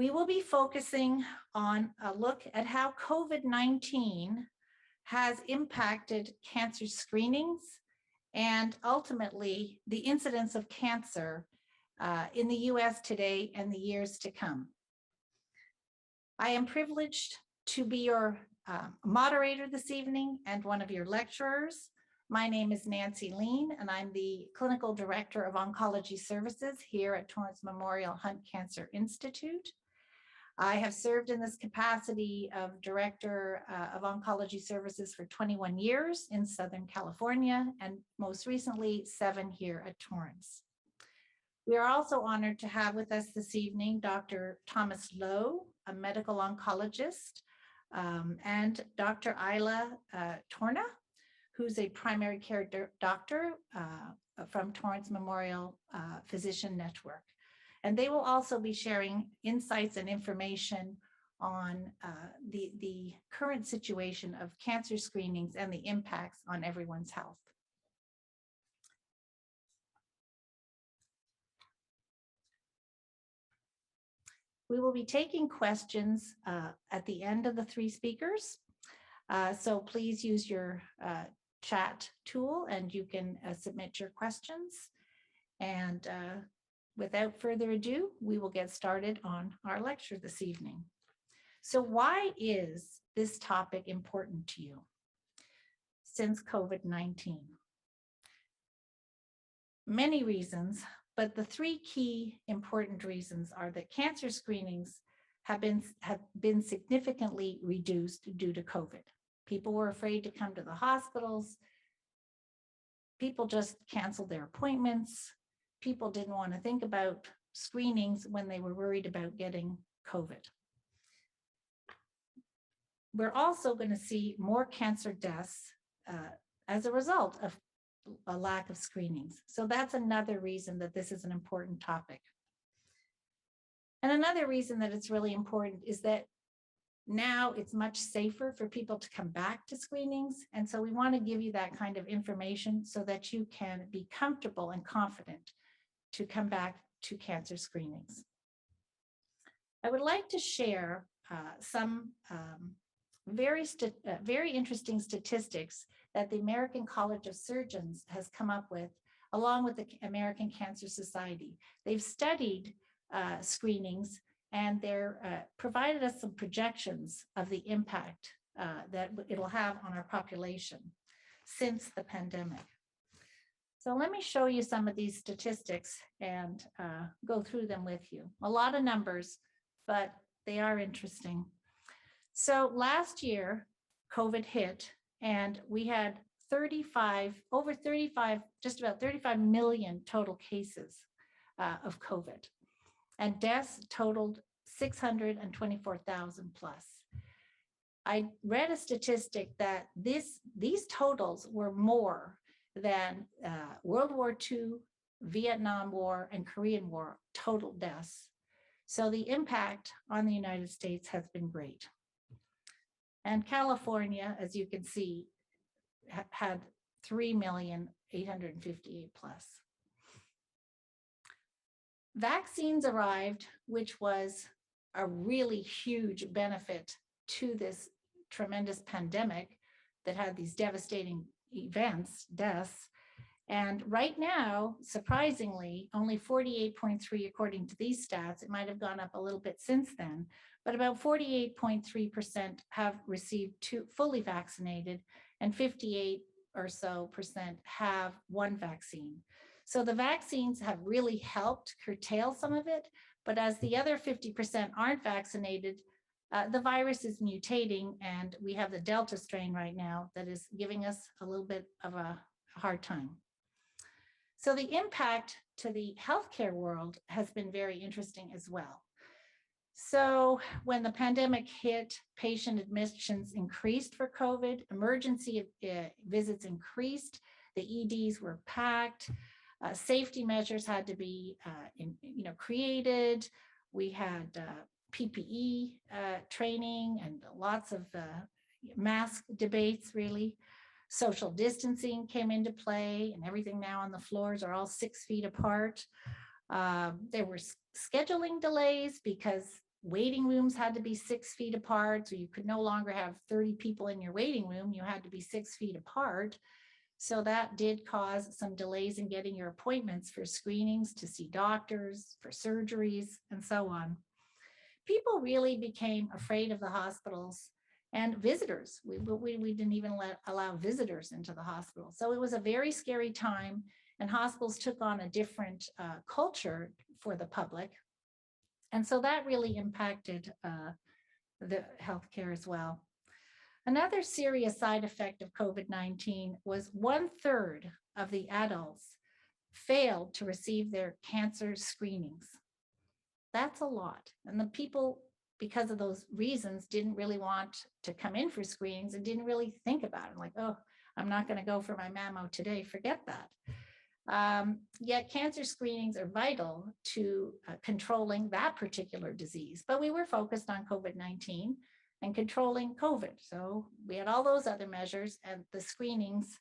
We will be focusing on a look at how COVID-19 has impacted cancer screenings and ultimately the incidence of cancer in the US today and the years to come. I am privileged to be your moderator this evening and one of your lecturers. My name is Nancy Lean, and I'm the Clinical Director of Oncology Services here at Torrance Memorial Hunt Cancer Institute. I have served in this capacity of Director of Oncology Services for 21 years in Southern California, and most recently 7 here at Torrance. We are also honored to have with us this evening Dr. Thomas Lowe, a medical oncologist, and Dr. Alya Torna, who's a primary care doctor from Torrance Memorial Physician Network. And they will also be sharing insights and information on the current situation of cancer screenings and the impacts on everyone's health. We will be taking questions at the end of the 3 speakers. So please use your chat tool and you can submit your questions. And without further ado, we will get started on our lecture this evening. So why is this topic important to you since COVID-19? Many reasons, but the 3 key important reasons are that cancer screenings have been significantly reduced due to COVID. People were afraid to come to the hospitals. People just canceled their appointments. People didn't want to think about screenings when they were worried about getting COVID. We're also going to see more cancer deaths as a result of a lack of screenings. So that's another reason that this is an important topic. And another reason that it's really important is that now it's much safer for people to come back to screenings. And so we want to give you that kind of information so that you can be comfortable and confident to come back to cancer screenings. I would like to share some very interesting statistics that the American College of Surgeons has come up with, along with the American Cancer Society. They've studied screenings and they're provided us some projections of the impact that it'll have on our population since the pandemic. So let me show you some of these statistics and go through them with you. A lot of numbers, but they are interesting. So last year, COVID hit, and we had just about 35 million total cases of COVID, and deaths totaled 624,000 plus. I read a statistic that these totals were more than World War II, Vietnam War, and Korean War total deaths. So the impact on the United States has been great. And California, as you can see, had 3,858,000 plus. Vaccines arrived, which was a really huge benefit to this tremendous pandemic that had these devastating events, deaths. And right now, surprisingly, only 48.3, according to these stats, it might have gone up a little bit since then, but about 48.3% have received fully vaccinated, and 58% or so have 1 vaccine. So the vaccines have really helped curtail some of it, but as the other 50% aren't vaccinated, the virus is mutating, and we have the Delta strain right now that is giving us a little bit of a hard time. So the impact to the healthcare world has been very interesting as well. So when the pandemic hit, patient admissions increased for COVID, emergency visits increased, the EDs were packed, safety measures had to be created. We had PPE training and lots of mask debates, really. Social distancing came into play, and everything now on the floors are all 6 feet apart. There were scheduling delays because Waiting rooms had to be 6 feet apart, so you could no longer have 30 people in your waiting room. You had to be 6 feet apart. So that did cause some delays in getting your appointments for screenings, to see doctors, for surgeries, and so on. People really became afraid of the hospitals and visitors. We didn't even allow visitors into the hospital. So it was a very scary time, and hospitals took on a different culture for the public. And so that really impacted the healthcare as well. Another serious side effect of COVID-19 was 1/3 of the adults failed to receive their cancer screenings. That's a lot. And the people, because of those reasons, didn't really want to come in for screenings and didn't really think about it. Like, oh, I'm not going to go for my mammo today. Forget that. Yet cancer screenings are vital to controlling that particular disease. But we were focused on COVID-19 and controlling COVID. So we had all those other measures, and the screenings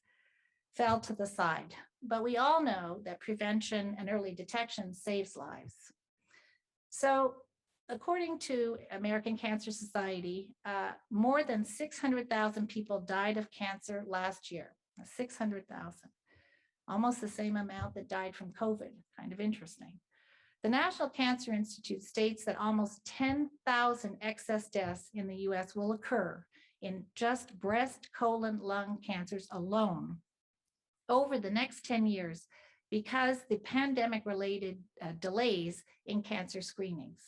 fell to the side. But we all know that prevention and early detection saves lives. So according to American Cancer Society, more than 600,000 people died of cancer last year. 600,000. Almost the same amount that died from COVID. Kind of interesting. The National Cancer Institute states that almost 10,000 excess deaths in the US will occur in just breast, colon, lung cancers alone over the next 10 years because the pandemic-related delays in cancer screenings.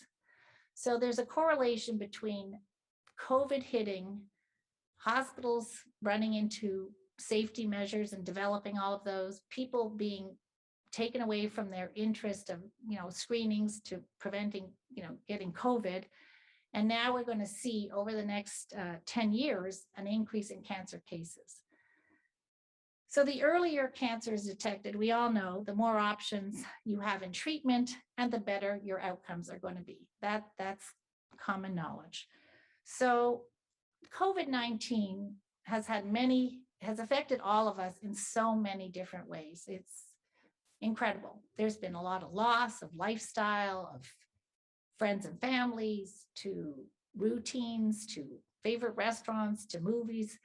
So there's a correlation between COVID hitting, hospitals running into safety measures and developing all of those, people being taken away from their interest of, screenings to preventing, getting COVID. And now we're going to see over the next 10 years, an increase in cancer cases. So the earlier cancer is detected, we all know, the more options you have in treatment and the better your outcomes are going to be. That's common knowledge. So COVID-19 has affected all of us in so many different ways. It's incredible. There's been a lot of loss of lifestyle, of friends and families, to routines, to favorite restaurants, to movies.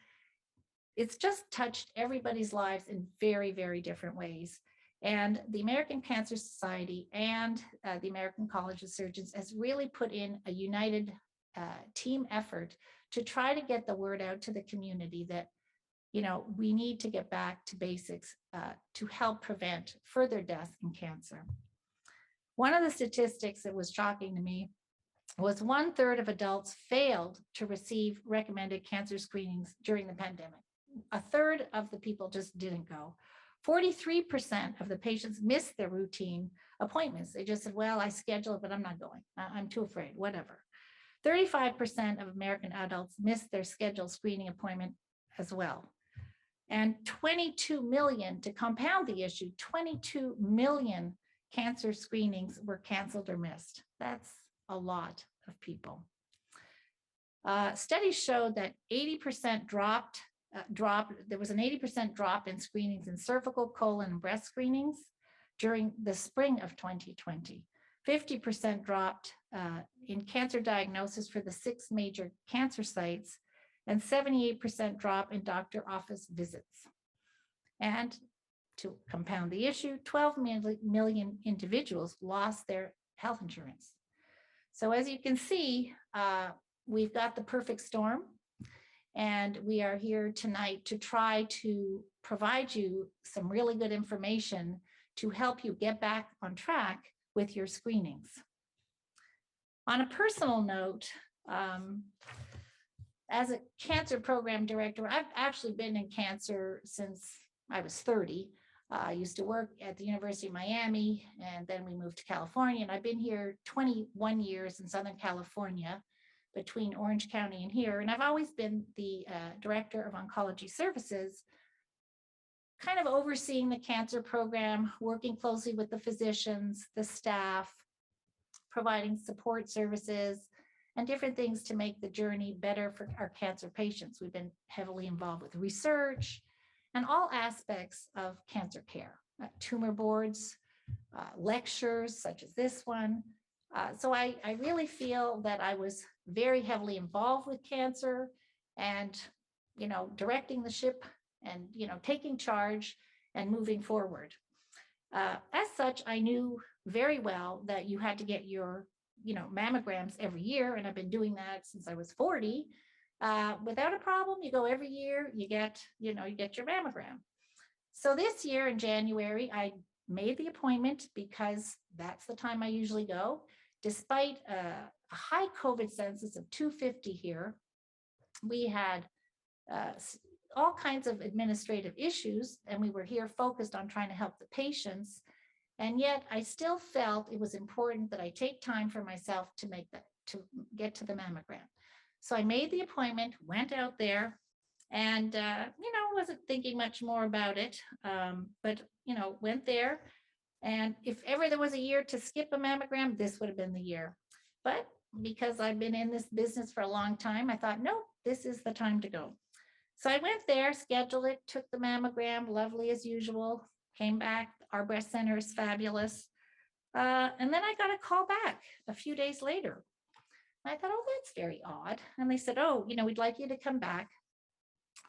It's just touched everybody's lives in very, very different ways. And the American Cancer Society and the American College of Surgeons has really put in a united team effort to try to get the word out to the community that, we need to get back to basics to help prevent further deaths in cancer. One of the statistics that was shocking to me was 1/3 of adults failed to receive recommended cancer screenings during the pandemic. 1/3 of the people just didn't go. 43% of the patients missed their routine appointments. They just said, well, I schedule it, but I'm not going. I'm too afraid, whatever. 35% of American adults missed their scheduled screening appointment as well. And 22 million, to compound the issue, 22 million cancer screenings were canceled or missed. That's a lot of people. Studies showed that 80% there was an 80% drop in screenings in cervical, colon, and breast screenings during the spring of 2020. 50% dropped in cancer diagnosis for the 6 major cancer sites, and 78% drop in doctor office visits. And to compound the issue, 12 million individuals lost their health insurance. So as you can see, we've got the perfect storm, and we are here tonight to try to provide you some really good information to help you get back on track with your screenings. On a personal note, as a cancer program director, I've actually been in cancer since I was 30. I used to work at the University of Miami, and then we moved to California, and I've been here 21 years in Southern California between Orange County and here. And I've always been the director of oncology services, kind of overseeing the cancer program, working closely with the physicians, the staff, providing support services, and different things to make the journey better for our cancer patients. We've been heavily involved with research and all aspects of cancer care, tumor boards, lectures such as this one, So I really feel that I was very heavily involved with cancer and, directing the ship and, taking charge and moving forward. As such, I knew very well that you had to get your, mammograms every year. And I've been doing that since I was 40. Without a problem, you go every year, you get your mammogram. So this year in January, I made the appointment because that's the time I usually go. Despite a high COVID census of 250 here, we had uh, all kinds of administrative issues, and we were here focused on trying to help the patients. And yet I still felt it was important that I take time for myself to get to the mammogram. So I made the appointment, went out there, and wasn't thinking much more about it. But went there, and if ever there was a year to skip a mammogram, this would have been the year. But because I've been in this business for a long time, I thought, no, this is the time to go. So I went there, scheduled it, took the mammogram, lovely as usual, came back. Our breast center is fabulous. And then I got a call back a few days later. I thought, oh, that's very odd. And they said, oh, we'd like you to come back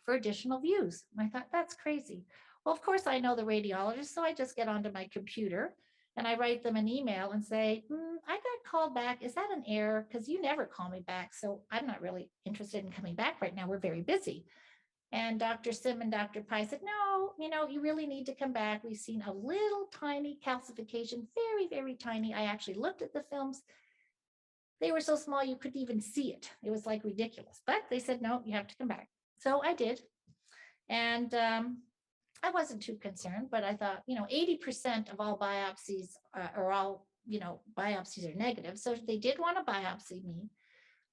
for additional views. And I thought, that's crazy. Well, of course, I know the radiologist, so I just get onto my computer and I write them an email and say, I got called back. Is that an error? Because you never call me back. So I'm not really interested in coming back right now. We're very busy. And Dr. Sim and Dr. Pai said, no, you really need to come back. We've seen a little tiny calcification, very, very tiny. I actually looked at the films. They were so small you couldn't even see it. It was like ridiculous. But they said, no, you have to come back. So I did. And I wasn't too concerned, but I thought, 80% of all biopsies biopsies are negative. So they did want to biopsy me.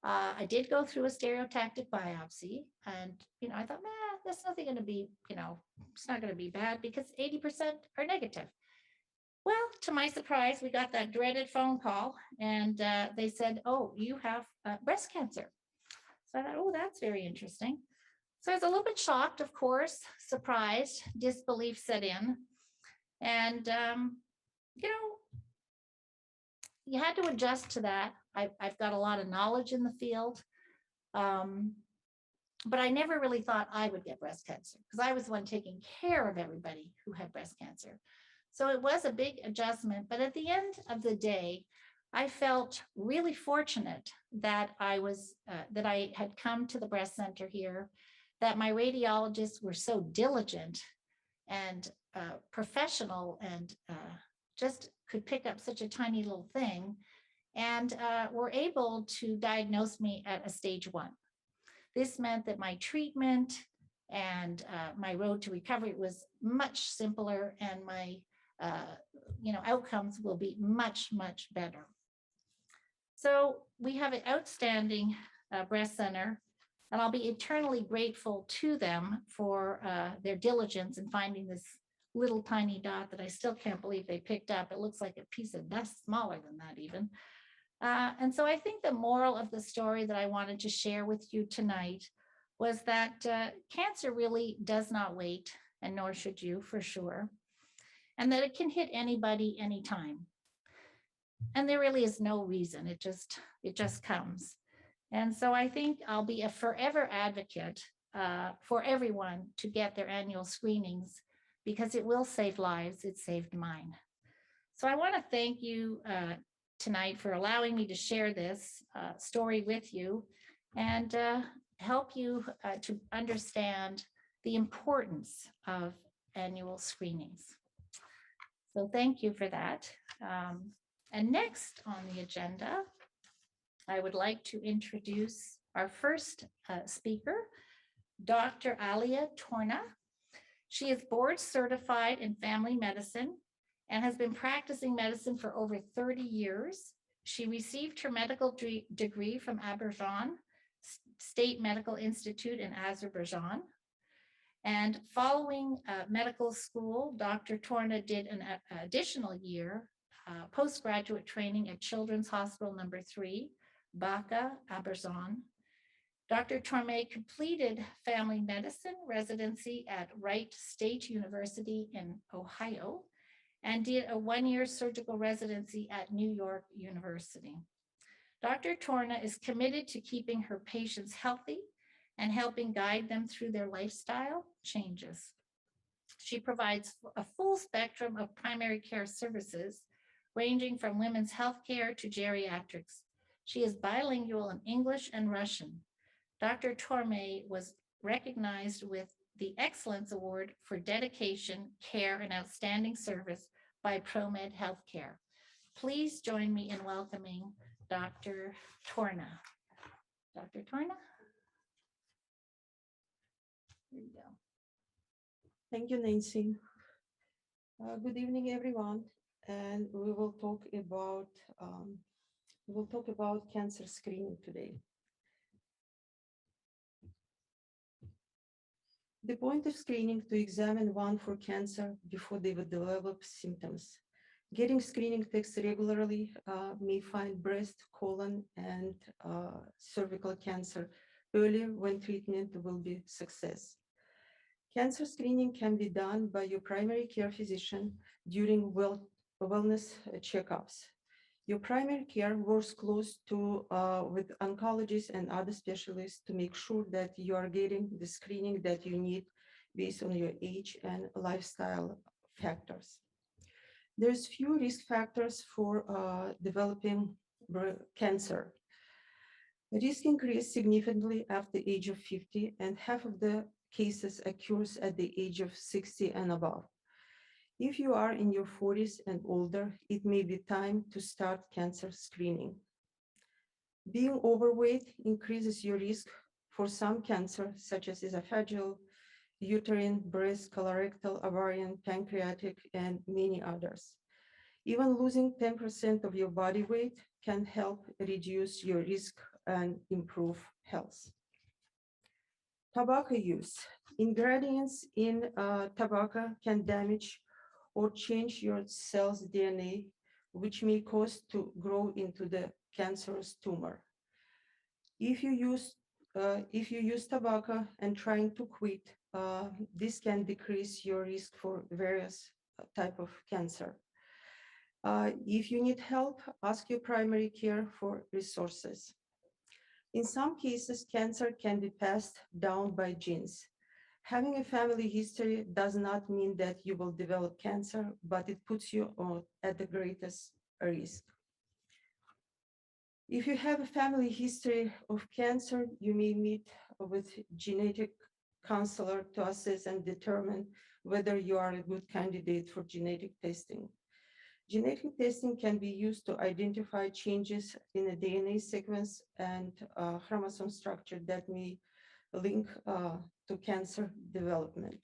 I did go through a stereotactic biopsy, and I thought, nah, that's nothing going to be, it's not going to be bad because 80% are negative. Well, to my surprise, we got that dreaded phone call, and they said, oh, you have breast cancer. So I thought, oh, that's very interesting. So I was a little bit shocked, of course, surprised, disbelief set in, and you had to adjust to that. I've got a lot of knowledge in the field, but I never really thought I would get breast cancer because I was the one taking care of everybody who had breast cancer. So it was a big adjustment. But at the end of the day, I felt really fortunate that I had come to the breast center here, that my radiologists were so diligent and professional and just could pick up such a tiny little thing and were able to diagnose me at a stage 1. This meant that my treatment and my road to recovery was much simpler, and my outcomes will be much, much better. So we have an outstanding breast center, and I'll be eternally grateful to them for their diligence in finding this little tiny dot that I still can't believe they picked up. It looks like a piece of dust, smaller than that even. And so I think the moral of the story that I wanted to share with you tonight was that cancer really does not wait, and nor should you, for sure, and that it can hit anybody anytime. And there really is no reason. It just comes. And so I think I'll be a forever advocate for everyone to get their annual screenings, because it will save lives. It saved mine. So I want to thank you tonight for allowing me to share this story with you and help you to understand the importance of annual screenings. So thank you for that. And next on the agenda, I would like to introduce our first speaker, Dr. Alya Torna. She is board certified in family medicine and has been practicing medicine for over 30 years. She received her medical degree from Azerbaijan State Medical Institute in Azerbaijan. And following medical school, Dr. Torna did an additional year postgraduate training at Children's Hospital Number 3, Baca, Azerbaijan. Dr. Torme completed family medicine residency at Wright State University in Ohio and did a one-year surgical residency at New York University. Dr. Torna is committed to keeping her patients healthy and helping guide them through their lifestyle changes. She provides a full spectrum of primary care services, ranging from women's health care to geriatrics. She is bilingual in English and Russian. Dr. Torme was recognized with the Excellence Award for dedication, care, and outstanding service by ProMed Healthcare. Please join me in welcoming Dr. Torna. Dr. Torna? Here you go. Thank you, Nancy. Good evening, everyone. And we will talk about cancer screening today. The point of screening to examine one for cancer before they would develop symptoms. Getting screening tests regularly may find breast, colon, and cervical cancer earlier when treatment will be success. Cancer screening can be done by your primary care physician during wellness checkups. Your primary care works close to with oncologists and other specialists to make sure that you are getting the screening that you need based on your age and lifestyle factors. There's few risk factors for developing cancer. The risk increases significantly after the age of 50, and half of the cases occurs at the age of 60 and above. If you are in your 40s and older, it may be time to start cancer screening. Being overweight increases your risk for some cancer, such as esophageal, uterine, breast, colorectal, ovarian, pancreatic, and many others. Even losing 10% of your body weight can help reduce your risk and improve health. Tobacco use. Ingredients in tobacco can damage or change your cell's DNA, which may cause to grow into the cancerous tumor. If you use tobacco and trying to quit, this can decrease your risk for various type of cancer. If you need help, ask your primary care for resources. In some cases, cancer can be passed down by genes. Having a family history does not mean that you will develop cancer, but it puts you at the greatest risk. If you have a family history of cancer, you may meet with genetic counselor to assess and determine whether you are a good candidate for genetic testing. Genetic testing can be used to identify changes in a DNA sequence and chromosome structure that may link to cancer development.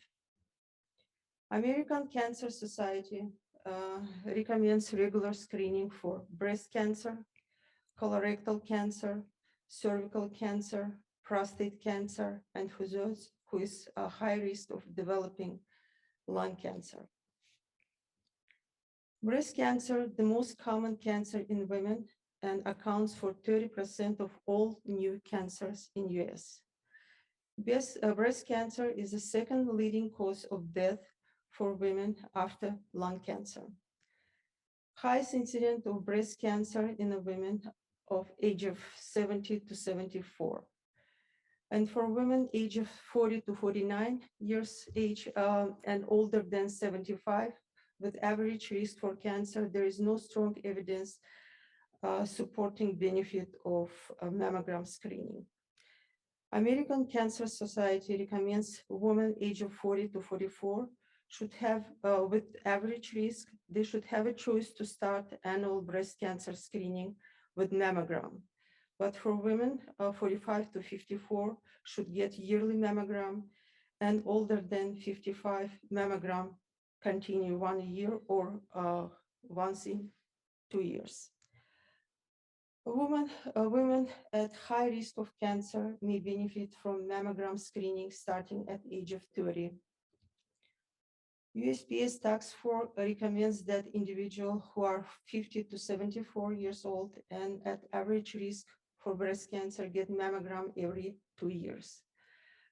American Cancer Society recommends regular screening for breast cancer, colorectal cancer, cervical cancer, prostate cancer, and for those who is a high risk of developing lung cancer. Breast cancer, the most common cancer in women, and accounts for 30% of all new cancers in US. Breast cancer is the second leading cause of death for women after lung cancer. Highest incidence of breast cancer in the women of age of 70 to 74. And for women age of 40 to 49 years age and older than 75, with average risk for cancer, there is no strong evidence supporting benefit of mammogram screening. American Cancer Society recommends women age of 40 to 44 should have, with average risk, they should have a choice to start annual breast cancer screening with mammogram. But for women 45 to 54 should get yearly mammogram, and older than 55 mammogram continue 1 year or once in 2 years. Women at high risk of cancer may benefit from mammogram screening starting at age of 30. USPS Task Force recommends that individuals who are 50 to 74 years old and at average risk for breast cancer get mammogram every 2 years.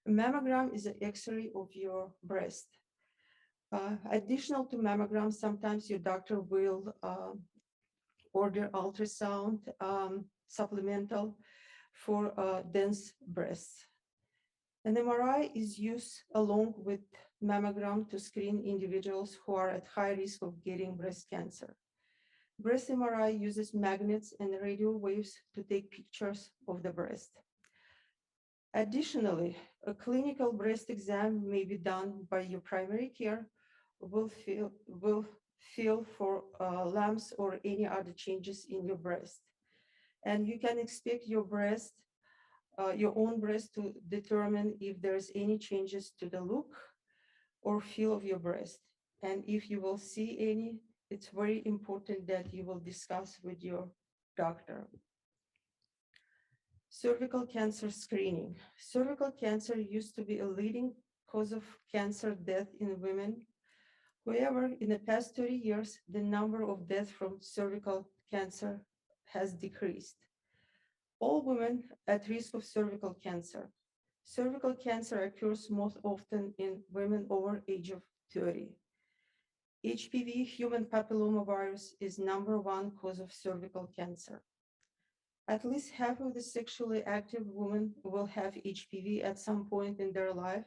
A mammogram is an X-ray of your breast. Additional to mammogram, sometimes your doctor will order ultrasound supplemental for dense breasts. An MRI is used along with mammogram to screen individuals who are at high risk of getting breast cancer. Breast MRI uses magnets and radio waves to take pictures of the breast. Additionally, a clinical breast exam may be done by your primary care, will feel for lumps or any other changes in your breast. And you can expect your own breast to determine if there's any changes to the look or feel of your breast. And if you will see any, it's very important that you will discuss with your doctor. Cervical cancer screening. Cervical cancer used to be a leading cause of cancer death in women. However, in the past 30 years, the number of deaths from cervical cancer has decreased. All women at risk of cervical cancer. Cervical cancer occurs most often in women over age of 30. HPV, human papillomavirus, is #1 cause of cervical cancer. At least half of the sexually active women will have HPV at some point in their life,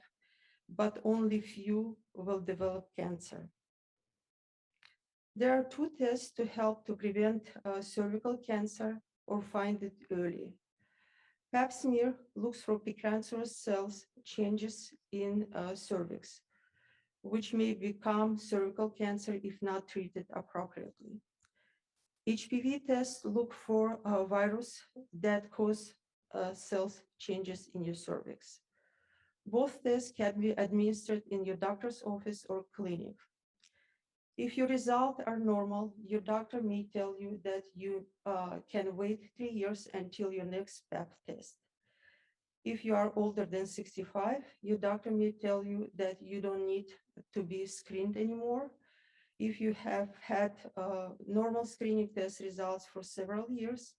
but only few will develop cancer. There are 2 tests to help to prevent cervical cancer or find it early. Pap smear looks for precancerous cells changes in cervix, which may become cervical cancer if not treated appropriately. HPV tests look for a virus that cause cells changes in your cervix. Both tests can be administered in your doctor's office or clinic. If your results are normal, your doctor may tell you that you can wait 3 years until your next pap test. If you are older than 65, your doctor may tell you that you don't need to be screened anymore. If you have had normal screening test results for several years,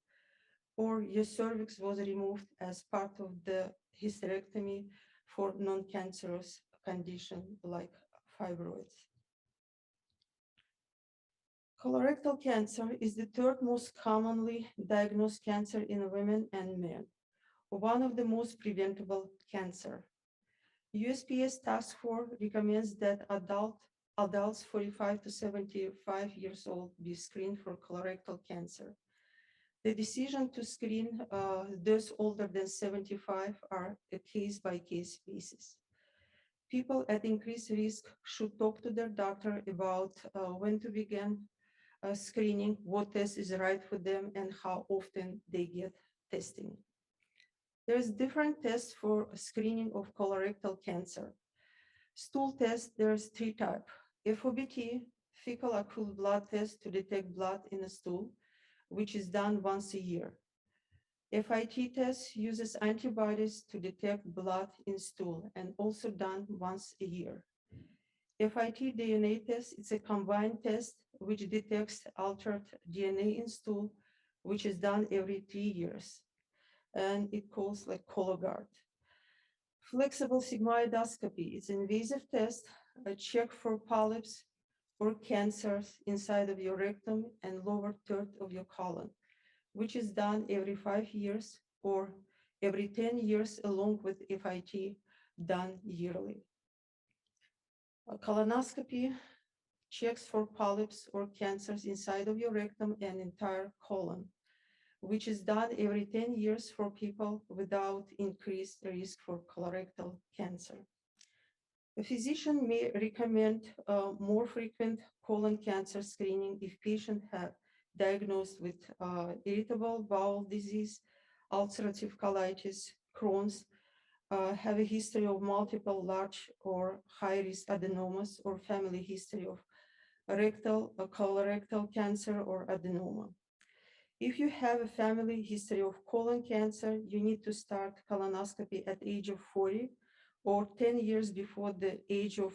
or your cervix was removed as part of the hysterectomy for non-cancerous condition like fibroids. Colorectal cancer is the 3rd most commonly diagnosed cancer in women and men, one of the most preventable cancer. USPS Task Force recommends that adults 45 to 75 years old be screened for colorectal cancer. The decision to screen those older than 75 are a case-by-case basis. People at increased risk should talk to their doctor about when to begin screening, what test is right for them, and how often they get testing. There's different tests for screening of colorectal cancer. Stool test, there's 3 types. FOBT, fecal occult blood test to detect blood in a stool, which is done once a year. FIT test uses antibodies to detect blood in stool and also done once a year. FIT DNA test, it's a combined test which detects altered DNA in stool, which is done every 3 years. And it calls like Cologuard. Flexible sigmoidoscopy, it's an invasive test, a check for polyps or cancers inside of your rectum and lower third of your colon, which is done every 5 years or every 10 years along with FIT done yearly. A colonoscopy checks for polyps or cancers inside of your rectum and entire colon, which is done every 10 years for people without increased risk for colorectal cancer. A physician may recommend more frequent colon cancer screening if patients have diagnosed with irritable bowel disease, ulcerative colitis, Crohn's, have a history of multiple large or high-risk adenomas, or family history of rectal, colorectal cancer, or adenoma. If you have a family history of colon cancer, you need to start colonoscopy at age of 40 or 10 years before the age of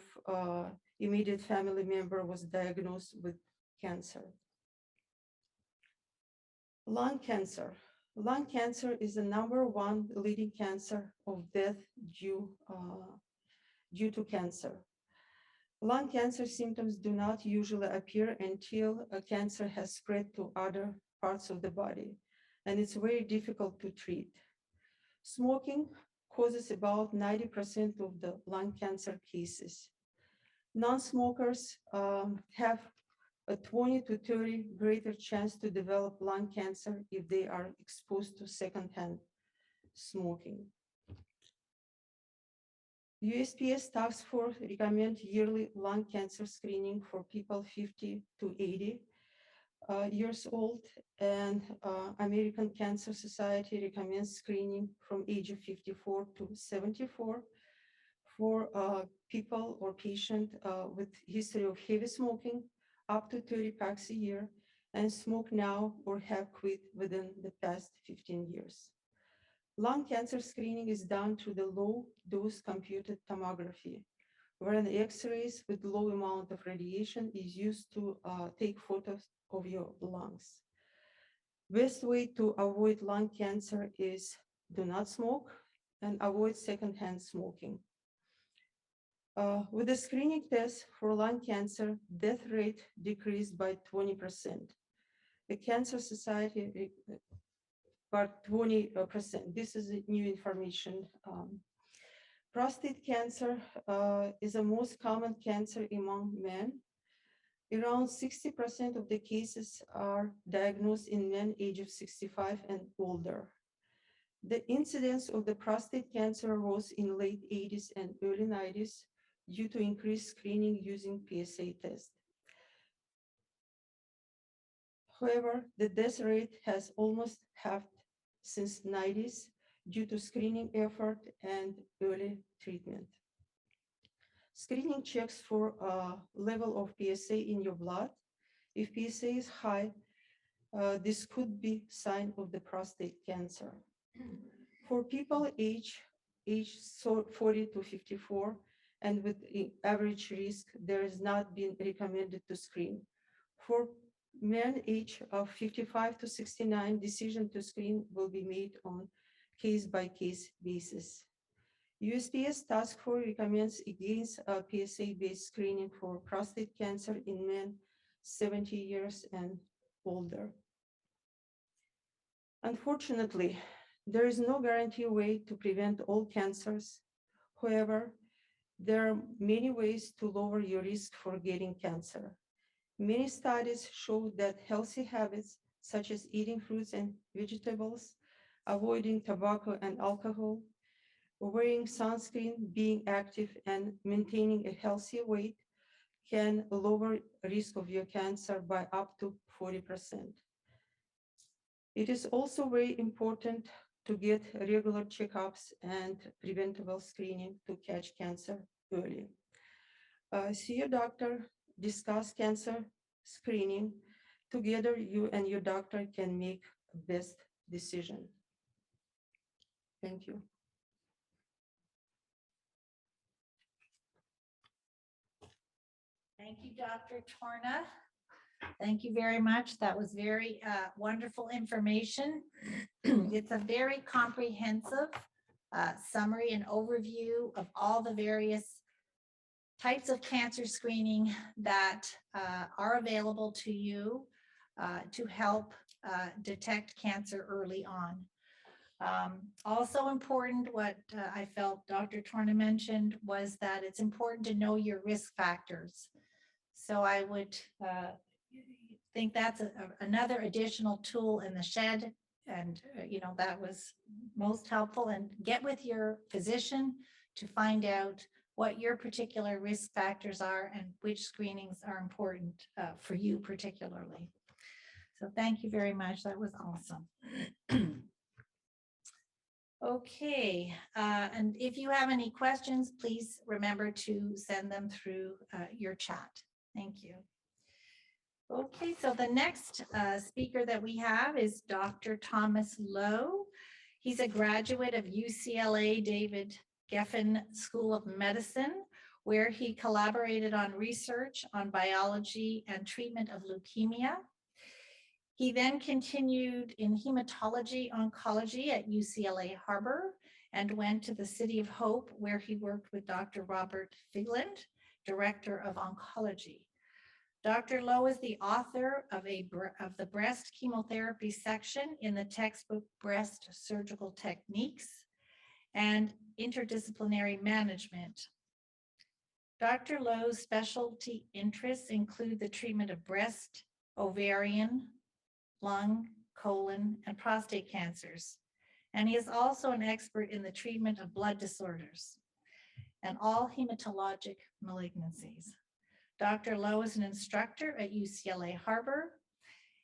immediate family member was diagnosed with cancer. Lung cancer. Lung cancer is the #1 leading cancer of death due to cancer. Lung cancer symptoms do not usually appear until a cancer has spread to other parts of the body, and it's very difficult to treat. Smoking causes about 90% of the lung cancer cases. Non-smokers have a 20 to 30 greater chance to develop lung cancer if they are exposed to secondhand smoking. USPS Task Force recommend yearly lung cancer screening for people 50 to 80 years old, and American Cancer Society recommends screening from age of 54 to 74 for people or patient with history of heavy smoking up to 30 packs a year and smoke now or have quit within the past 15 years. Lung cancer screening is done through the low-dose computed tomography, where an X-rays with low amount of radiation is used to take photos of your lungs. Best way to avoid lung cancer is do not smoke and avoid secondhand smoking. With the screening test for lung cancer, death rate decreased by 20%. The Cancer Society about 20%. This is new information. Prostate cancer is the most common cancer among men. Around 60% of the cases are diagnosed in men age of 65 and older. The incidence of the prostate cancer rose in late 80s and early 90s due to increased screening using PSA test. However, the death rate has almost halved since 90s due to screening effort and early treatment. Screening checks for level of PSA in your blood. If PSA is high, this could be sign of the prostate cancer. For people age 40 to 54 and with average risk, there has not been recommended to screen. For men age of 55 to 69, decision to screen will be made on case-by-case basis. USPS Task Force recommends against PSA-based screening for prostate cancer in men 70 years and older. Unfortunately, there is no guarantee way to prevent all cancers. However, there are many ways to lower your risk for getting cancer. Many studies show that healthy habits, such as eating fruits and vegetables, avoiding tobacco and alcohol, wearing sunscreen, being active, and maintaining a healthy weight can lower risk of your cancer by up to 40%. It is also very important to get regular checkups and preventable screening to catch cancer early. See your doctor, discuss cancer screening. Together, you and your doctor can make the best decision. Thank you. Thank you, Dr. Torna. Thank you very much. That was very wonderful information. It's a very comprehensive summary and overview of all the various types of cancer screening that are available to you to help detect cancer early on. Also important, what I felt Dr. Torna mentioned was that it's important to know your risk factors. So I would think that's another additional tool in the shed. And, that was most helpful. And get with your physician to find out what your particular risk factors are and which screenings are important for you particularly. So thank you very much. That was awesome. Okay, and if you have any questions, please remember to send them through your chat. Thank you. Okay, so the next speaker that we have is Dr. Thomas Lowe. He's a graduate of UCLA David Geffen School of Medicine, where he collaborated on research on biology and treatment of leukemia. He then continued in hematology oncology at UCLA Harbor and went to the City of Hope, where he worked with Dr. Robert Figland Director of Oncology. Dr. Lowe is the author of the breast chemotherapy section in the textbook Breast Surgical Techniques and Interdisciplinary Management. Dr. Lowe's specialty interests include the treatment of breast, ovarian, lung, colon, and prostate cancers. And he is also an expert in the treatment of blood disorders and all hematologic malignancies. Dr. Lowe is an instructor at UCLA Harbor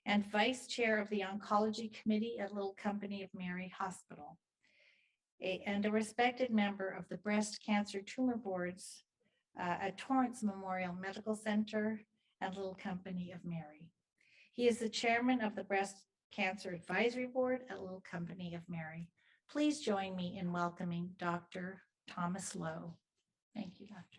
and vice chair of the Oncology Committee at Little Company of Mary Hospital, and a respected member of the breast cancer tumor boards at Torrance Memorial Medical Center and Little Company of Mary. He is the chairman of the Breast Cancer Advisory Board at Little Company of Mary. Please join me in welcoming Dr. Thomas Lowe. Thank you, Doctor.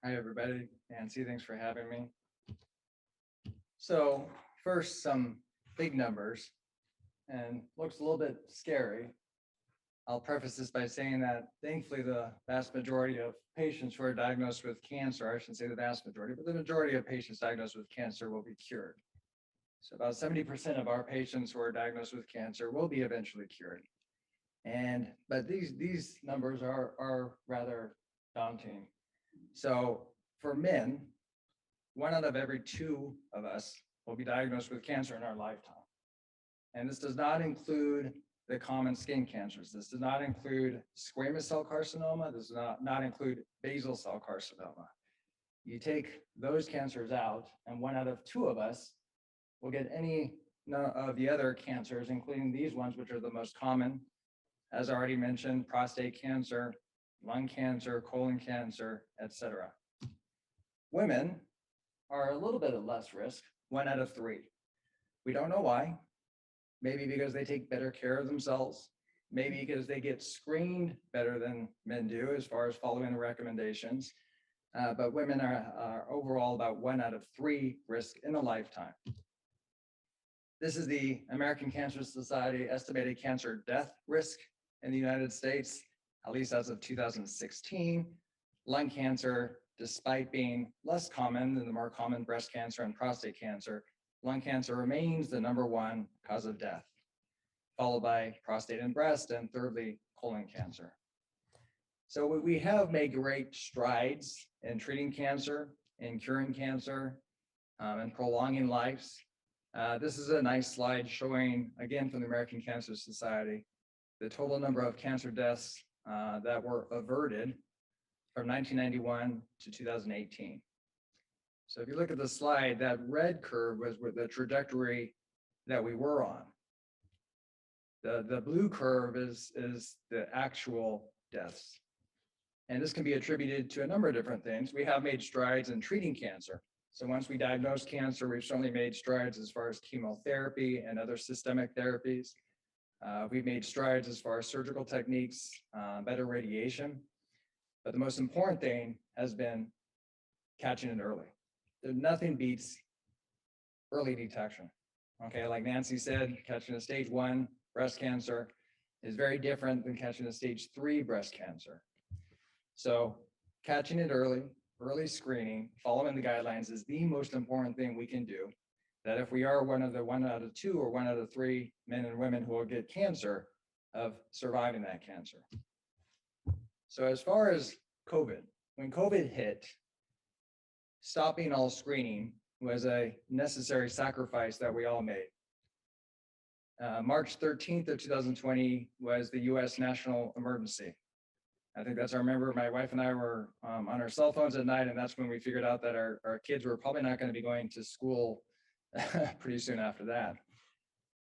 Hi, everybody. Nancy, thanks for having me. So first, some big numbers, and looks a little bit scary. I'll preface this by saying that thankfully the vast majority of patients who are diagnosed with cancer, I shouldn't say the vast majority, but the majority of patients diagnosed with cancer will be cured. So about 70% of our patients who are diagnosed with cancer will be eventually cured. But these numbers are rather daunting. So for men, 1 out of every 2 of us will be diagnosed with cancer in our lifetime. And this does not include the common skin cancers. This does not include squamous cell carcinoma. This does not include basal cell carcinoma. You take those cancers out, and 1 out of 2 of us will get any of the other cancers, including these ones, which are the most common, as already mentioned, prostate cancer, lung cancer, colon cancer, etc. Women are a little bit of less risk, 1 out of 3. We don't know why. Maybe because they take better care of themselves, maybe because they get screened better than men do as far as following the recommendations. But women are overall about 1 out of 3 risk in a lifetime. This is the American Cancer Society estimated cancer death risk in the United States, at least as of 2016. Lung cancer, despite being less common than the more common breast cancer and prostate cancer, lung cancer remains the #1 cause of death, followed by prostate and breast, and thirdly, colon cancer. So we have made great strides in treating cancer, in curing cancer, and prolonging lives. This is a nice slide showing, again, from the American Cancer Society, the total number of cancer deaths that were averted from 1991 to 2018. So if you look at the slide, that red curve was with the trajectory that we were on. The blue curve is the actual deaths. And this can be attributed to a number of different things. We have made strides in treating cancer. So once we diagnose cancer, we've certainly made strides as far as chemotherapy and other systemic therapies. We've made strides as far as surgical techniques, better radiation. But the most important thing has been catching it early. Nothing beats early detection. Okay, like Nancy said, catching a stage 1 breast cancer is very different than catching a stage 3 breast cancer. So catching it early screening, following the guidelines is the most important thing we can do. That if we are 1 out of 2 or 1 out of 3 men and women who will get cancer, of surviving that cancer. So as far as COVID, when COVID hit, stopping all screening was a necessary sacrifice that we all made. March 13th of 2020 was the US national emergency. I think that's, I remember my wife and I were on our cell phones at night, and that's when we figured out that our kids were probably not going to be going to school pretty soon after that.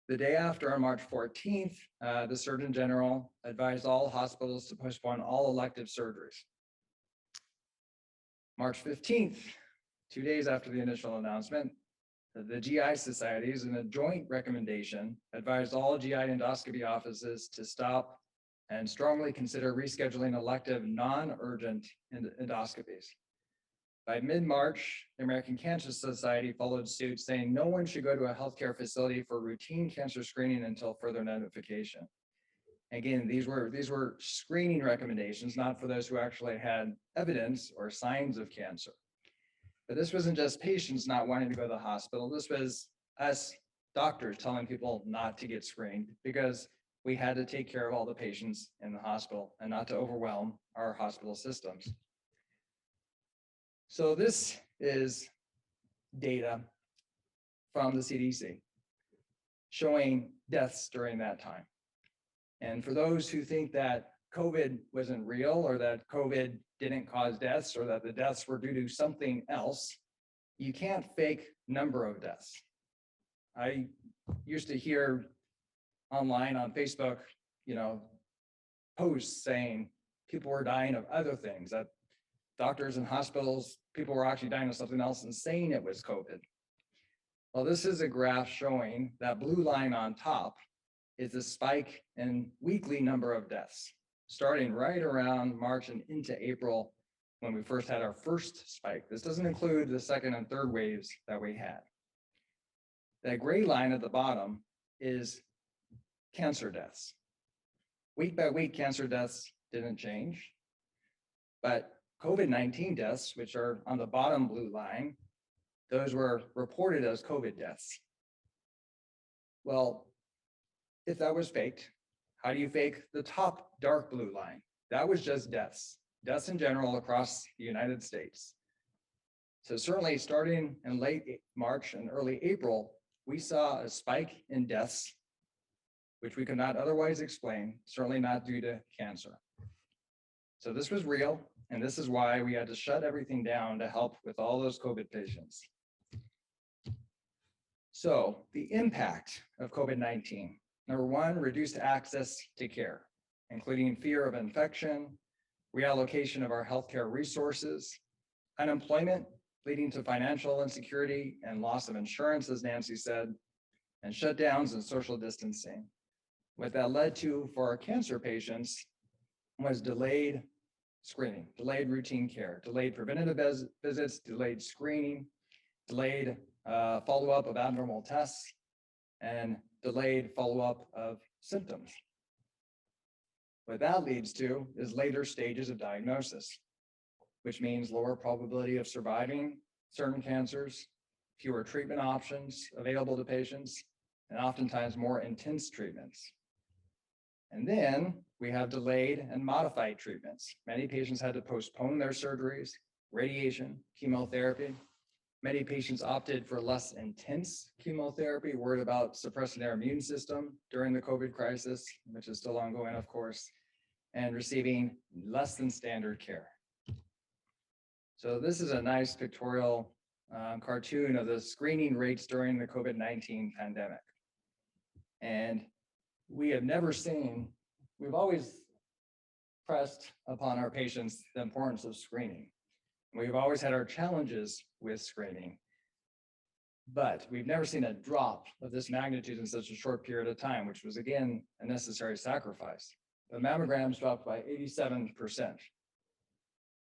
The day after, on March 14th, the Surgeon General advised all hospitals to postpone all elective surgeries. March 15th, 2 days after the initial announcement, the GI societies, in a joint recommendation, advised all GI endoscopy offices to stop and strongly consider rescheduling elective non-urgent endoscopies. By mid-March, the American Cancer Society followed suit, saying no one should go to a healthcare facility for routine cancer screening until further notification. Again, these were screening recommendations, not for those who actually had evidence or signs of cancer. But this wasn't just patients not wanting to go to the hospital. This was us doctors telling people not to get screened because we had to take care of all the patients in the hospital and not to overwhelm our hospital systems. So this is data from the CDC showing deaths during that time. And for those who think that COVID wasn't real or that COVID didn't cause deaths or that the deaths were due to something else, you can't fake number of deaths. I used to hear online on Facebook, posts saying people were dying of other things, that doctors and hospitals, people were actually dying of something else and saying it was COVID. Well, this is a graph showing that blue line on top is the spike in weekly number of deaths, starting right around March and into April when we first had our first spike. This doesn't include the second and third waves that we had. That gray line at the bottom is cancer deaths. Week by week, cancer deaths didn't change, but COVID-19 deaths, which are on the bottom blue line, those were reported as COVID deaths. Well, if that was faked, how do you fake the top dark blue line? That was just deaths in general across the United States. So certainly starting in late March and early April, we saw a spike in deaths, which we could not otherwise explain, certainly not due to cancer. So this was real, and this is why we had to shut everything down to help with all those COVID patients. So the impact of COVID-19. Number one, reduced access to care, including fear of infection, reallocation of our healthcare resources, unemployment leading to financial insecurity and loss of insurance, as Nancy said, and shutdowns and social distancing. What that led to for our cancer patients was delayed screening, delayed routine care, delayed preventative visits, delayed screening, delayed follow-up of abnormal tests, and delayed follow-up of symptoms. What that leads to is later stages of diagnosis, which means lower probability of surviving certain cancers, fewer treatment options available to patients, and oftentimes more intense treatments. And then we have delayed and modified treatments. Many patients had to postpone their surgeries, radiation, chemotherapy. Many patients opted for less intense chemotherapy, worried about suppressing their immune system during the COVID crisis, which is still ongoing, of course, and receiving less than standard care. So this is a nice pictorial cartoon of the screening rates during the COVID-19 pandemic. And we have never seen, we've always pressed upon our patients the importance of screening. We've always had our challenges with screening, but we've never seen a drop of this magnitude in such a short period of time, which was again, a necessary sacrifice. The mammograms dropped by 87%.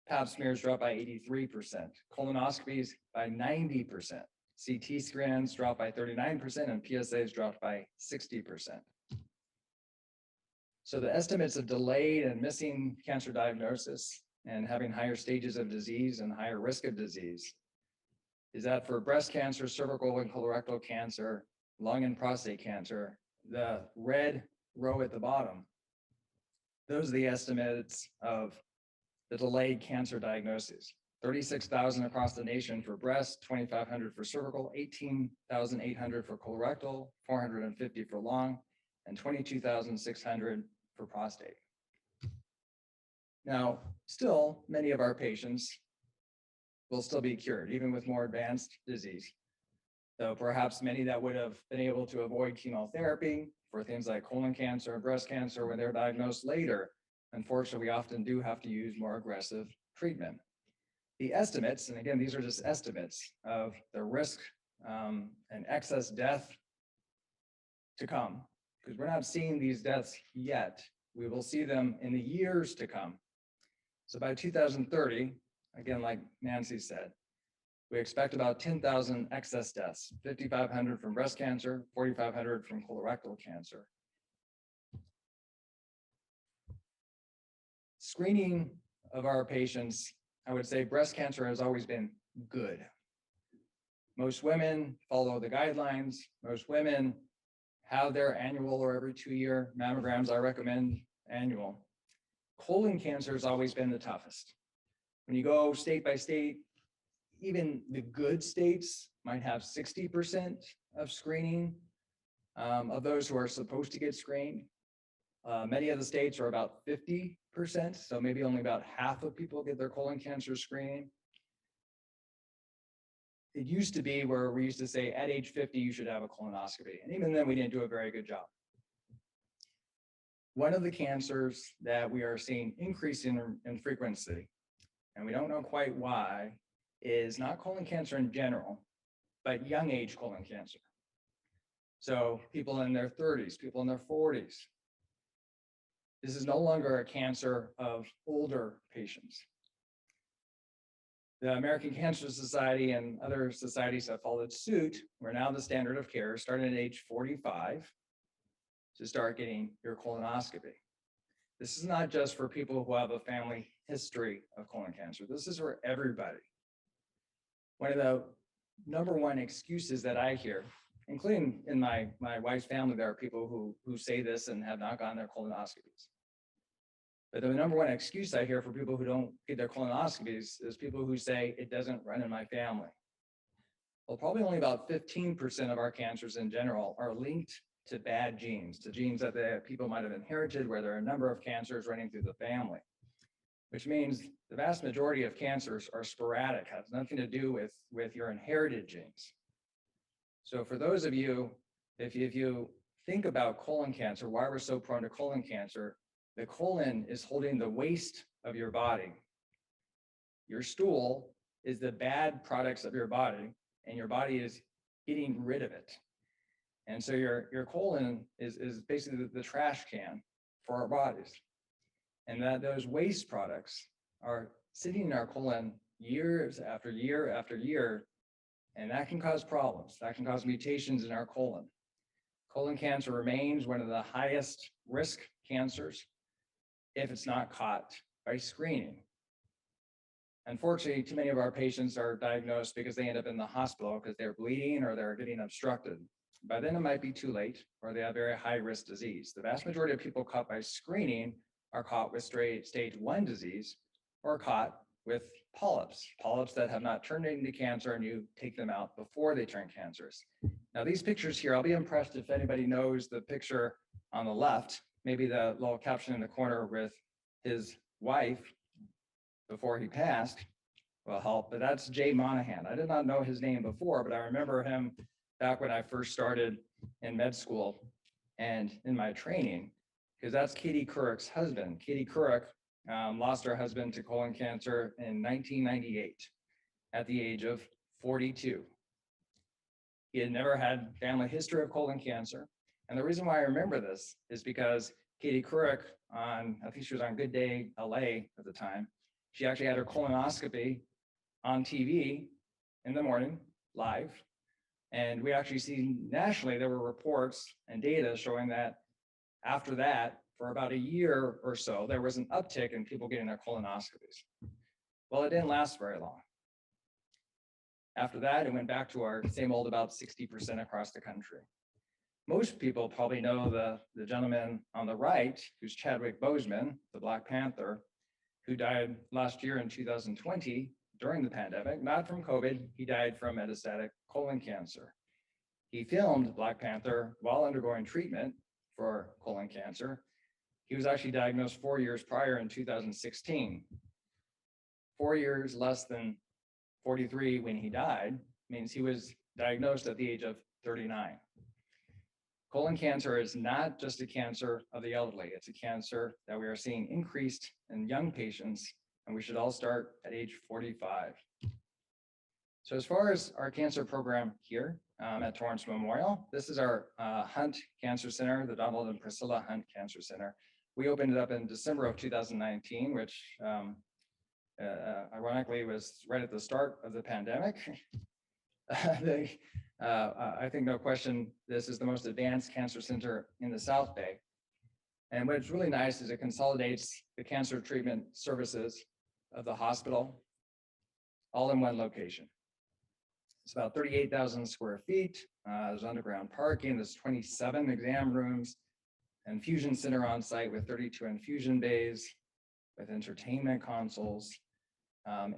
Pap smears dropped by 83%, colonoscopies by 90%, CT scans dropped by 39%, and PSAs dropped by 60%. So the estimates of delayed and missing cancer diagnosis and having higher stages of disease and higher risk of disease is that for breast cancer, cervical and colorectal cancer, lung and prostate cancer, the red row at the bottom, those are the estimates of the delayed cancer diagnosis. 36,000 across the nation for breast, 2,500 for cervical, 18,800 for colorectal, 450 for lung, and 22,600 for prostate. Now, still, many of our patients will still be cured, even with more advanced disease. Though perhaps many that would have been able to avoid chemotherapy for things like colon cancer and breast cancer when they're diagnosed later, unfortunately, we often do have to use more aggressive treatment. The estimates, and again, these are just estimates of the risk and excess death to come, because we're not seeing these deaths yet. We will see them in the years to come. So by 2030, again, like Nancy said, we expect about 10,000 excess deaths, 5,500 from breast cancer, 4,500 from colorectal cancer. screening of our patients, I would say breast cancer has always been good. Most women follow the guidelines. Most women have their annual or every 2-year mammograms. I recommend annual. Colon cancer has always been the toughest. When you go state by state, even the good states might have 60% of screening of those who are supposed to get screened. Many of the states are about 50%, so maybe only about half of people get their colon cancer screening. It used to be where we used to say at age 50, you should have a colonoscopy. And even then we didn't do a very good job. One of the cancers that we are seeing increasing in frequency, and we don't know quite why, is not colon cancer in general, but young age colon cancer. So people in their 30s, people in their 40s. This is no longer a cancer of older patients. The American Cancer Society and other societies have followed suit, where now the standard of care, starting at age 45, to start getting your colonoscopy. This is not just for people who have a family history of colon cancer. This is for everybody. One of the number one excuses that I hear, including in my wife's family, there are people who say this and have not gotten their colonoscopies. But the number one excuse I hear for people who don't get their colonoscopies is people who say it doesn't run in my family. Well, probably only about 15% of our cancers in general are linked to bad genes, to genes that the people might have inherited, where there are a number of cancers running through the family, which means the vast majority of cancers are sporadic, has nothing to do with your inherited genes. So for those of you, if you think about colon cancer, why we're so prone to colon cancer, the colon is holding the waste of your body. Your stool is the bad products of your body, and your body is getting rid of it. And so your colon is basically the trash can for our bodies. And that those waste products are sitting in our colon years after year after year, and that can cause problems. That can cause mutations in our colon. Colon cancer remains one of the highest risk cancers if it's not caught by screening. Unfortunately, too many of our patients are diagnosed because they end up in the hospital because they're bleeding or they're getting obstructed. By then it might be too late, or they have very high risk disease. The vast majority of people caught by screening are caught with stage 1 disease or caught with polyps that have not turned into cancer, and you take them out before they turn cancerous. Now these pictures here, I'll be impressed if anybody knows the picture on the left, maybe the little caption in the corner with his wife before he passed will help, but that's Jay Monahan. I did not know his name before, but I remember him back when I first started in med school and in my training, because that's Katie Couric's husband. Katie Couric lost her husband to colon cancer in 1998 at the age of 42. He had never had family history of colon cancer. And the reason why I remember this is because Katie Couric I think she was on Good Day LA at the time, she actually had her colonoscopy on TV in the morning, live. And we actually see nationally, there were reports and data showing that after that, for about a year or so, there was an uptick in people getting their colonoscopies. Well, it didn't last very long. After that, it went back to our same old about 60% across the country. Most people probably know the gentleman on the right, who's Chadwick Boseman, the Black Panther, who died last year in 2020 during the pandemic, not from COVID, he died from metastatic colon cancer. He filmed Black Panther while undergoing treatment for colon cancer. He was actually diagnosed 4 years prior in 2016. 4 years less than 43 when he died means he was diagnosed at the age of 39. Colon cancer is not just a cancer of the elderly, it's a cancer that we are seeing increased in young patients, and we should all start at age 45. So as far as our cancer program here at Torrance Memorial, this is our Hunt Cancer Center, the Donald and Priscilla Hunt Cancer Center. We opened it up in December of 2019, which ironically was right at the start of the pandemic. I think no question, this is the most advanced cancer center in the South Bay. And what's really nice is it consolidates the cancer treatment services of the hospital all in one location. It's about 38,000 square feet. There's underground parking, there's 27 exam rooms, infusion center on site with 32 infusion bays, with entertainment consoles.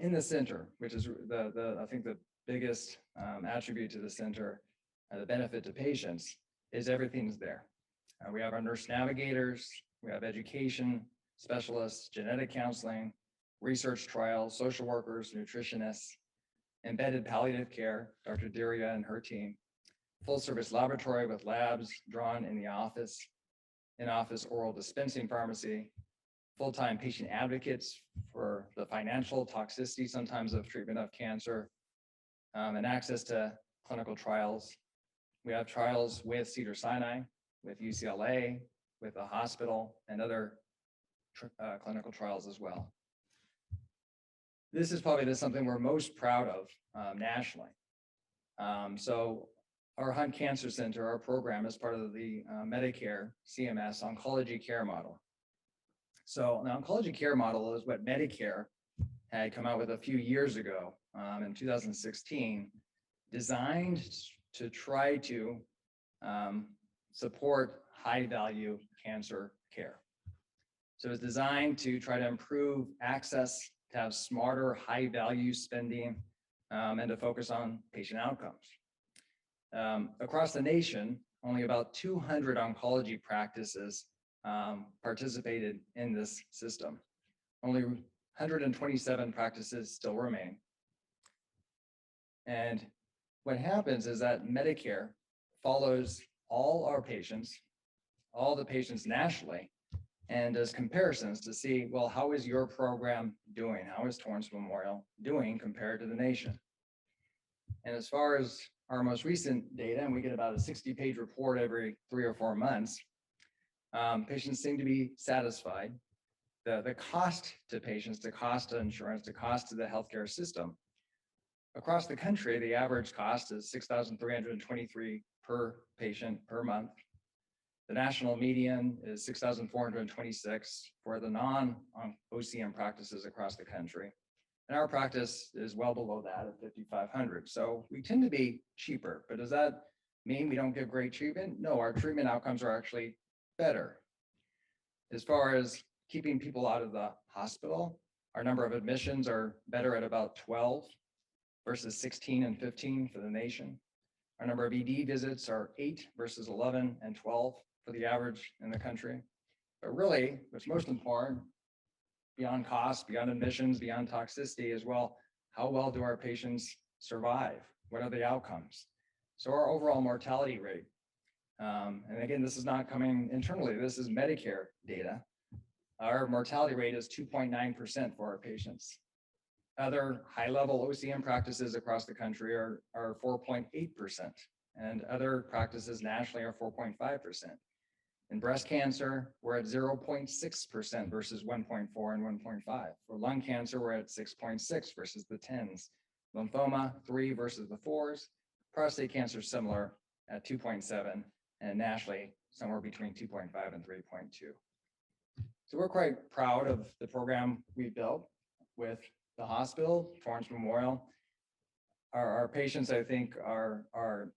In the center, which is I think the biggest attribute to the center, the benefit to patients, is everything's there. We have our nurse navigators, we have education specialists, genetic counseling, research trials, social workers, nutritionists, embedded palliative care, Dr. Diria and her team, full service laboratory with labs drawn in the office, in-office oral dispensing pharmacy, full-time patient advocates for the financial toxicity sometimes of treatment of cancer, and access to clinical trials. We have trials with Cedars-Sinai, with UCLA, with the hospital, and other clinical trials as well. This is probably something we're most proud of nationally. So our Hunt Cancer Center, our program, is part of the Medicare CMS Oncology Care Model. So the Oncology Care Model is what Medicare had come out with a few years ago in 2016, designed to try to support high-value cancer care. So it's designed to try to improve access, to have smarter, high-value spending, and to focus on patient outcomes. Across the nation, only about 200 oncology practices participated in this system. Only 127 practices still remain. And what happens is that Medicare follows all our patients, all the patients nationally, and does comparisons to see, well, how is your program doing? How is Torrance Memorial doing compared to the nation? And as far as our most recent data, and we get about a 60-page report every 3 or 4 months, patients seem to be satisfied. The cost to patients, the cost to insurance, the cost to the healthcare system. Across the country, the average cost is $6,323 per patient per month. The national median is $6,426 for the non-OCM practices across the country. And our practice is well below that at $5,500. So we tend to be cheaper, but does that mean we don't give great treatment? No, our treatment outcomes are actually better. As far as keeping people out of the hospital, our number of admissions are better at about 12 versus 16 and 15 for the nation. Our number of ED visits are 8 versus 11 and 12 for the average in the country. But really, what's most important, beyond cost, beyond admissions, beyond toxicity as well, how well do our patients survive? What are the outcomes? So our overall mortality rate, and again, this is not coming internally, this is Medicare data. Our mortality rate is 2.9% for our patients. Other high-level OCM practices across the country are 4.8%, and other practices nationally are 4.5%. In breast cancer, we're at 0.6% versus 1.4 and 1.5. For lung cancer, we're at 6.6 versus the 10s. Lymphoma, 3 versus the 4s. Prostate cancer, similar at 2.7, and nationally, somewhere between 2.5 and 3.2. So we're quite proud of the program we built with the hospital, Torrance Memorial. Our patients, I think, are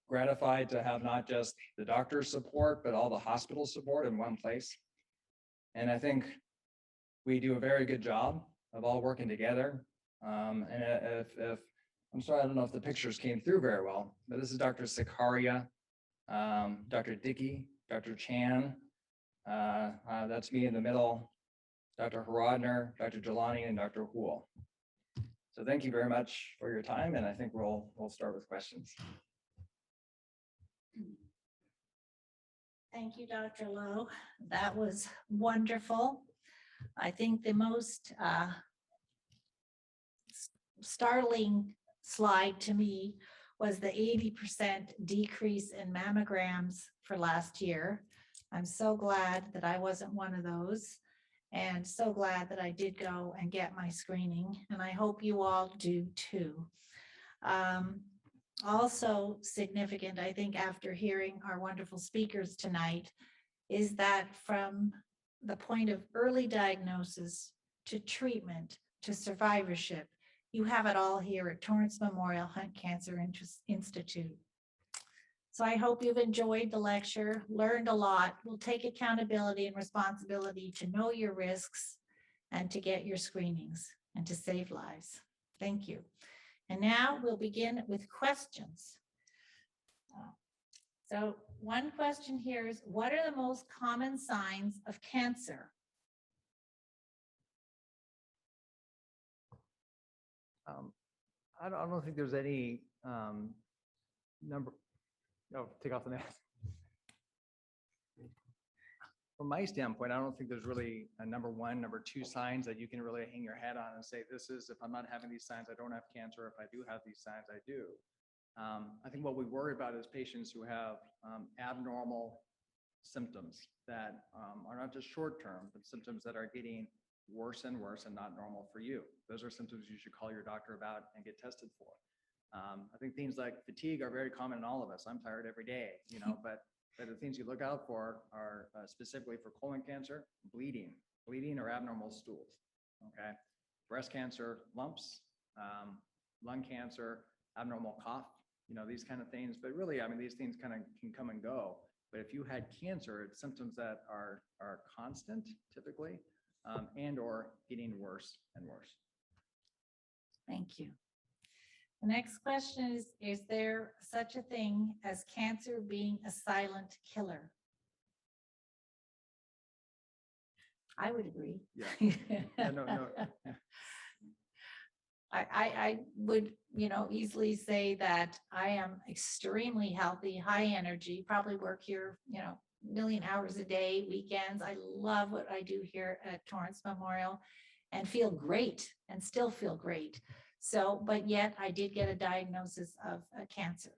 gratified to have not just the doctor's support, but all the hospital support in one place. And I think we do a very good job of all working together. And if I'm sorry, I don't know if the pictures came through very well, but this is Dr. Sikaria, Dr. Dickey, Dr. Chan, that's me in the middle, Dr. Haradner, Dr. Jelani, and Dr. Hool. So thank you very much for your time, and I think we'll start with questions. Thank you, Dr. Lowe. That was wonderful. I think the most startling slide to me was the 80% decrease in mammograms for last year. I'm so glad that I wasn't one of those, and so glad that I did go and get my screening, and I hope you all do too. Also significant, I think, after hearing our wonderful speakers tonight, is that from the point of early diagnosis to treatment to survivorship, you have it all here at Torrance Memorial Hunt Cancer Institute. So I hope you've enjoyed the lecture, learned a lot. We'll take accountability and responsibility to know your risks and to get your screenings and to save lives. Thank you. And now we'll begin with questions. So one question here is, what are the most common signs of cancer? I don't think there's any number. Oh, take off the mask. From my standpoint, I don't think there's really a number one, number two signs that you can really hang your hat on and say, this is, if I'm not having these signs, I don't have cancer. If I do have these signs, I do. I think what we worry about is patients who have abnormal symptoms that are not just short-term, but symptoms that are getting worse and worse and not normal for you. Those are symptoms you should call your doctor about and get tested for. I think things like fatigue are very common in all of us. I'm tired every day, you know, but the things you look out for are specifically for colon cancer, bleeding or abnormal stools, okay? Breast cancer, lumps, lung cancer, abnormal cough, you know, these kind of things. But really, I mean, these things kind of can come and go. But if you had cancer, it's symptoms that are constant typically, and or getting worse and worse. Thank you. The next question is there such a thing as cancer being a silent killer? I would agree. Yeah. Yeah, no. I would, you know, easily say that I am extremely healthy, high energy, probably work here, you know, a million hours a day, weekends. I love what I do here at Torrance Memorial and feel great and still feel great. So, but yet I did get a diagnosis of a cancer.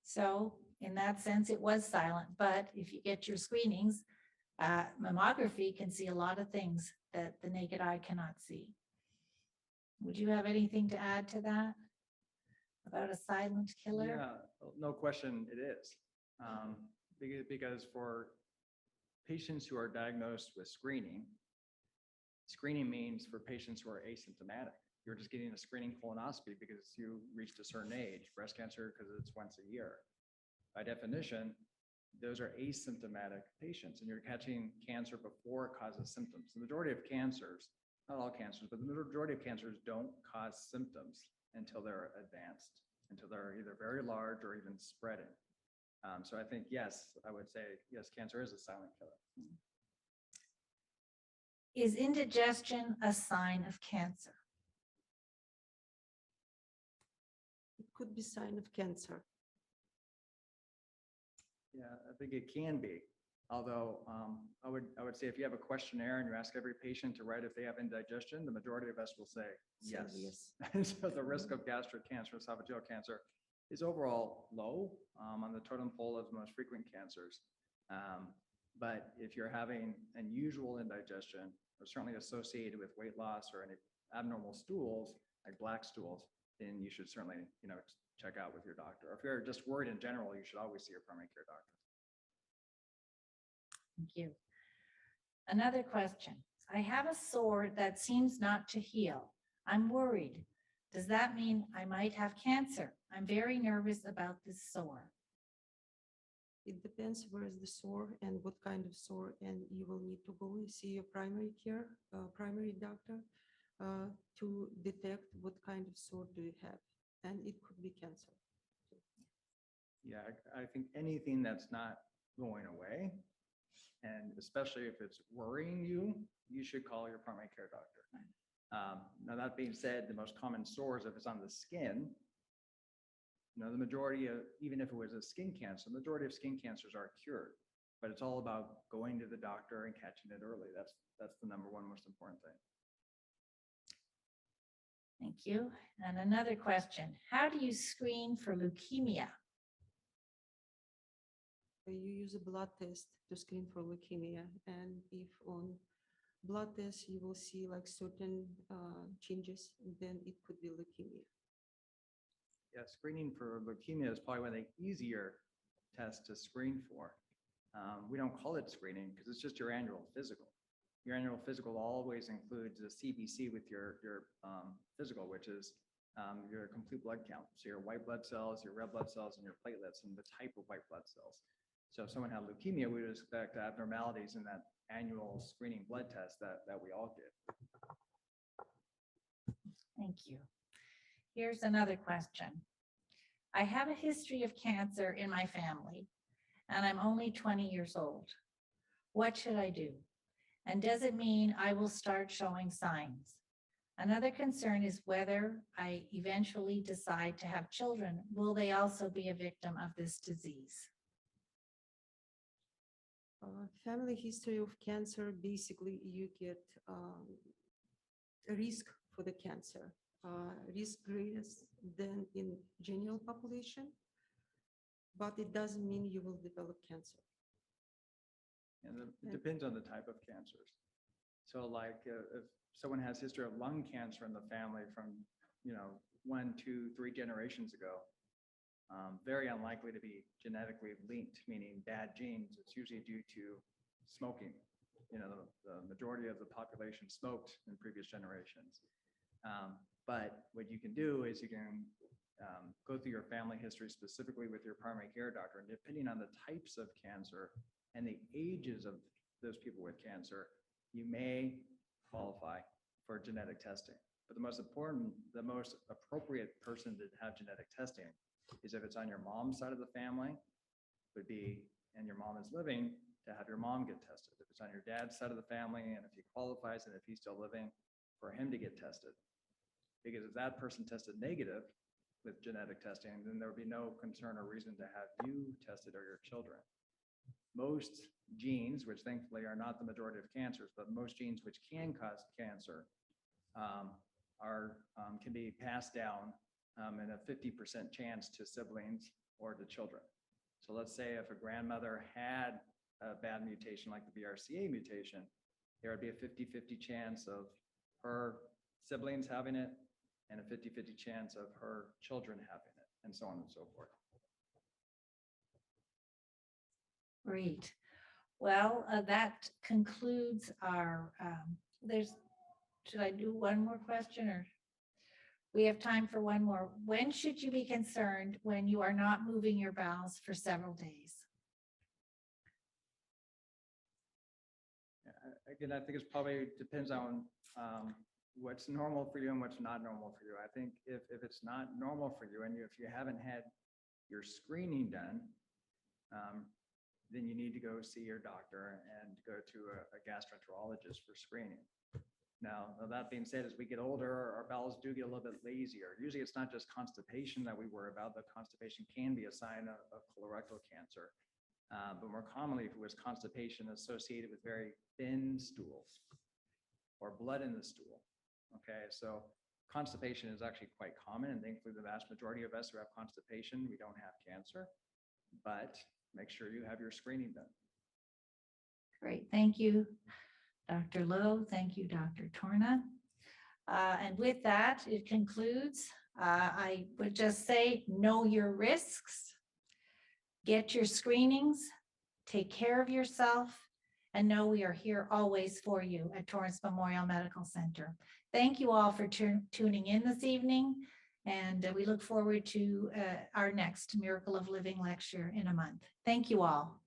So in that sense, it was silent. But if you get your screenings, mammography can see a lot of things that the naked eye cannot see. Would you have anything to add to that about a silent killer? Yeah, no question it is. Because for patients who are diagnosed with screening means for patients who are asymptomatic. You're just getting a screening colonoscopy because you reached a certain age. Breast cancer, because it's once a year. By definition, those are asymptomatic patients, and you're catching cancer before it causes symptoms. The majority of cancers, not all cancers, but the majority of cancers don't cause symptoms until they're advanced, until they're either very large or even spreading. So I think, yes, I would say, yes, cancer is a silent killer. Is indigestion a sign of cancer? It could be sign of cancer. Yeah, I think it can be. Although I would say if you have a questionnaire and you ask every patient to write if they have indigestion, the majority of us will say yes. Yes. So the risk of gastric cancer, esophageal cancer is overall low on the totem pole of most frequent cancers. But if you're having unusual indigestion, or certainly associated with weight loss or any abnormal stools, like black stools, then you should certainly, you know, check out with your doctor. Or if you're just worried in general, you should always see your primary care doctor. Thank you. Another question. I have a sore that seems not to heal. I'm worried. Does that mean I might have cancer? I'm very nervous about this sore. It depends where is the sore and what kind of sore, and you will need to go and see your primary care, primary doctor to detect what kind of sore do you have, and it could be cancer. Yeah, I think anything that's not going away, and especially if it's worrying you, you should call your primary care doctor. Now, that being said, the most common sores, if it's on the skin, you know, the majority of, even if it was a skin cancer, the majority of skin cancers are cured, but it's all about going to the doctor and catching it early. That's the number one most important thing. Thank you. And another question. How do you screen for leukemia? You use a blood test to screen for leukemia, and if on blood test you will see like certain changes, then it could be leukemia. Yeah, screening for leukemia is probably one of the easier tests to screen for. We don't call it screening because it's just your annual physical. Your annual physical always includes a CBC with your physical, which is your complete blood count. So your white blood cells, your red blood cells, and your platelets, and the type of white blood cells. So if someone had leukemia, we would expect abnormalities in that annual screening blood test that we all get. Thank you. Here's another question. I have a history of cancer in my family, and I'm only 20 years old. What should I do? And does it mean I will start showing signs? Another concern is whether I eventually decide to have children, will they also be a victim of this disease? Family history of cancer, basically you get a risk for the cancer, risk greater than in general population, but it doesn't mean you will develop cancer. And it depends on the type of cancers. So like if someone has history of lung cancer in the family from, 1, 2, 3 generations ago, very unlikely to be genetically linked, meaning bad genes. It's usually due to smoking. The majority of the population smoked in previous generations. But what you can do is you can go through your family history specifically with your primary care doctor, and depending on the types of cancer and the ages of those people with cancer, you may qualify for genetic testing. But the most appropriate person to have genetic testing is if it's on your mom's side of the family, would be, and your mom is living, to have your mom get tested. If it's on your dad's side of the family, and if he qualifies and if he's still living, for him to get tested. Because if that person tested negative with genetic testing, then there would be no concern or reason to have you tested or your children. Most genes, which thankfully are not the majority of cancers, but most genes which can cause cancer can be passed down and a 50% chance to siblings or to children. So let's say if a grandmother had a bad mutation like the BRCA mutation, there would be a 50-50 chance of her siblings having it and a 50-50 chance of her children having it, and so on and so forth. Great. Well, that concludes our, should I do one more question, or? We have time for one more. When should you be concerned when you are not moving your bowels for several days? Again, I think it's probably depends on what's normal for you and what's not normal for you. I think if it's not normal for you and if you haven't had your screening done, then you need to go see your doctor and go to a gastroenterologist for screening. Now, that being said, as we get older, our bowels do get a little bit lazier. Usually it's not just constipation that we worry about, but constipation can be a sign of colorectal cancer. But more commonly, if it was constipation associated with very thin stools or blood in the stool. Okay, so constipation is actually quite common, and thankfully the vast majority of us who have constipation, we don't have cancer, but make sure you have your screening done. Great, thank you, Dr. Lowe. Thank you, Dr. Torna. And with that, it concludes. I would just say, know your risks, get your screenings, take care of yourself, and know we are here always for you at Torrance Memorial Medical Center. Thank you all for tuning in this evening, and we look forward to our next Miracle of Living lecture in a month. Thank you all.